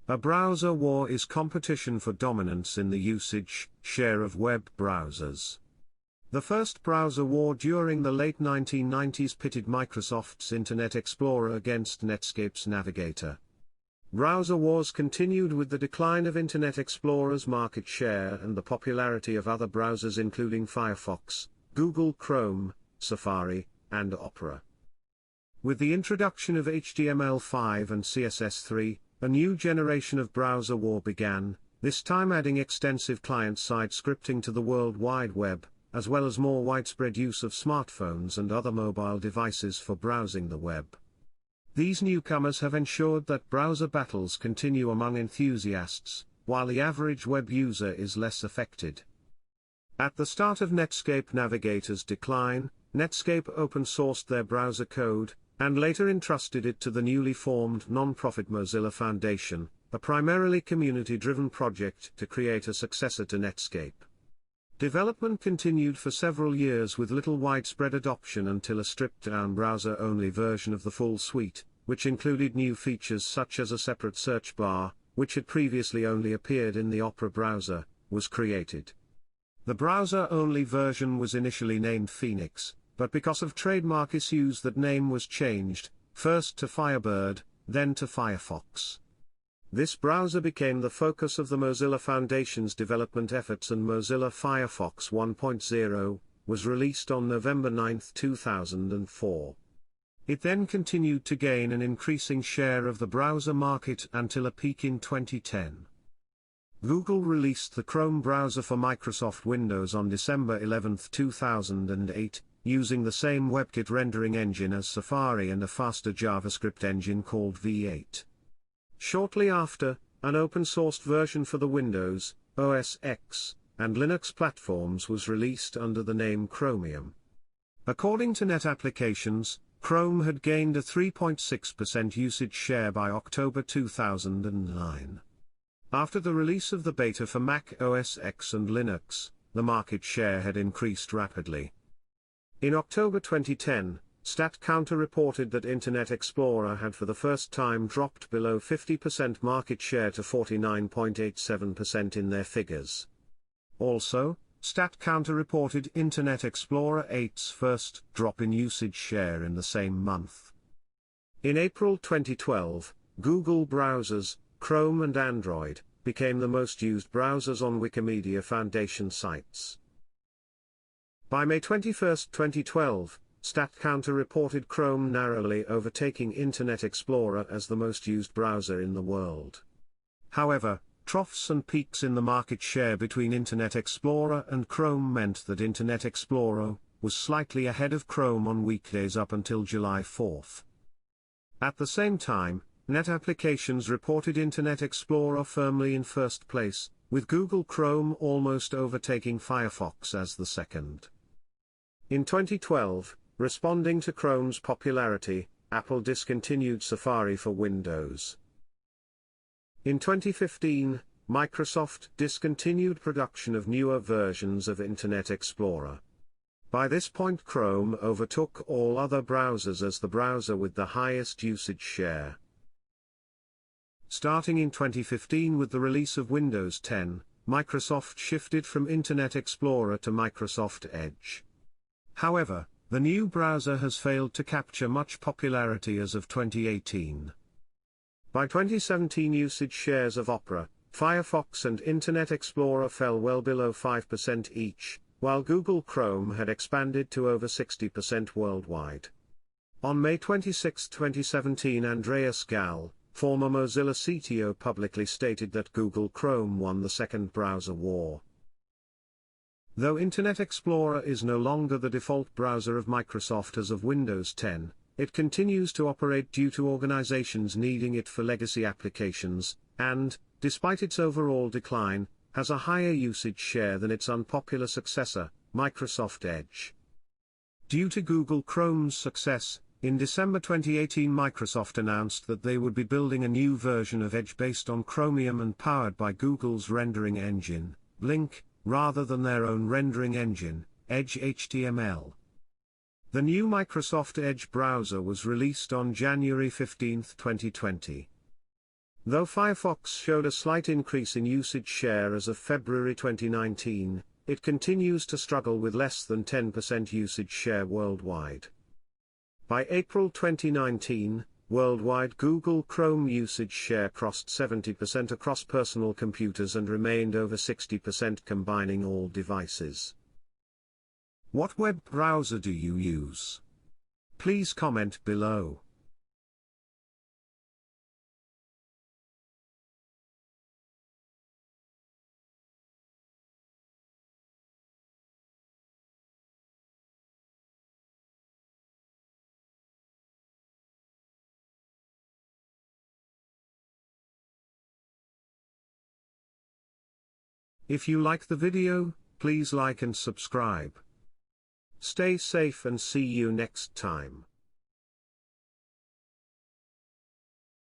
A browser war is competition for dominance in the usage share of web browsers. The first browser war during the late 1990s pitted Microsoft's Internet Explorer against Netscape's Navigator. Browser wars continued with the decline of Internet Explorer's market share and the popularity of other browsers including Firefox, Google Chrome, Safari, and Opera. With the introduction of HTML5 and CSS3, a new generation of browser war began, this time adding extensive client-side scripting to the World Wide Web, as well as more widespread use of smartphones and other mobile devices for browsing the web. These newcomers have ensured that browser battles continue among enthusiasts, while the average web user is less affected. At the start of Netscape Navigator's decline, Netscape open-sourced their browser code, and later entrusted it to the newly formed non-profit Mozilla Foundation, a primarily community-driven project to create a successor to Netscape. Development continued for several years with little widespread adoption until a stripped-down browser-only version of the full suite, which included new features such as a separate search bar, which had previously only appeared in the Opera browser, was created. The browser-only version was initially named Phoenix, but because of trademark issues that name was changed, first to Firebird, then to Firefox. This browser became the focus of the Mozilla Foundation's development efforts, and Mozilla Firefox 1.0 was released on November 9, 2004. It then continued to gain an increasing share of the browser market until a peak in 2010. Google released the Chrome browser for Microsoft Windows on December 11, 2008, using the same WebKit rendering engine as Safari and a faster JavaScript engine called V8. Shortly after, an open-sourced version for the Windows, OS X, and Linux platforms was released under the name Chromium. According to Net Applications, Chrome had gained a 3.6% usage share by October 2009. After the release of the beta for Mac OS X and Linux, the market share had increased rapidly. In October 2010, StatCounter reported that Internet Explorer had for the first time dropped below 50% market share to 49.87% in their figures. Also, StatCounter reported Internet Explorer 8's first drop in usage share in the same month. In April 2012, Google browsers, Chrome and Android, became the most used browsers on Wikimedia Foundation sites. By May 21, 2012, StatCounter reported Chrome narrowly overtaking Internet Explorer as the most used browser in the world. However, troughs and peaks in the market share between Internet Explorer and Chrome meant that Internet Explorer was slightly ahead of Chrome on weekdays up until July 4. At the same time, Net Applications reported Internet Explorer firmly in first place, with Google Chrome almost overtaking Firefox as the second. In 2012, responding to Chrome's popularity, Apple discontinued Safari for Windows. In 2015, Microsoft discontinued production of newer versions of Internet Explorer. By this point, Chrome overtook all other browsers as the browser with the highest usage share. Starting in 2015 with the release of Windows 10, Microsoft shifted from Internet Explorer to Microsoft Edge. However, the new browser has failed to capture much popularity as of 2018. By 2017, usage shares of Opera, Firefox and Internet Explorer fell well below 5% each, while Google Chrome had expanded to over 60% worldwide. On May 26, 2017, Andreas Gall, former Mozilla CTO, publicly stated that Google Chrome won the second browser war. Though Internet Explorer is no longer the default browser of Microsoft as of Windows 10, it continues to operate due to organizations needing it for legacy applications, and, despite its overall decline, has a higher usage share than its unpopular successor, Microsoft Edge. Due to Google Chrome's success, in December 2018 Microsoft announced that they would be building a new version of Edge based on Chromium and powered by Google's rendering engine, Blink, rather than their own rendering engine, Edge HTML. The new Microsoft Edge browser was released on January 15, 2020. Though Firefox showed a slight increase in usage share as of February 2019, it continues to struggle with less than 10% usage share worldwide. By April 2019, worldwide Google Chrome usage share crossed 70% across personal computers and remained over 60% combining all devices. What web browser do you use? Please comment below. If you like the video, please like and subscribe. Stay safe and see you next time.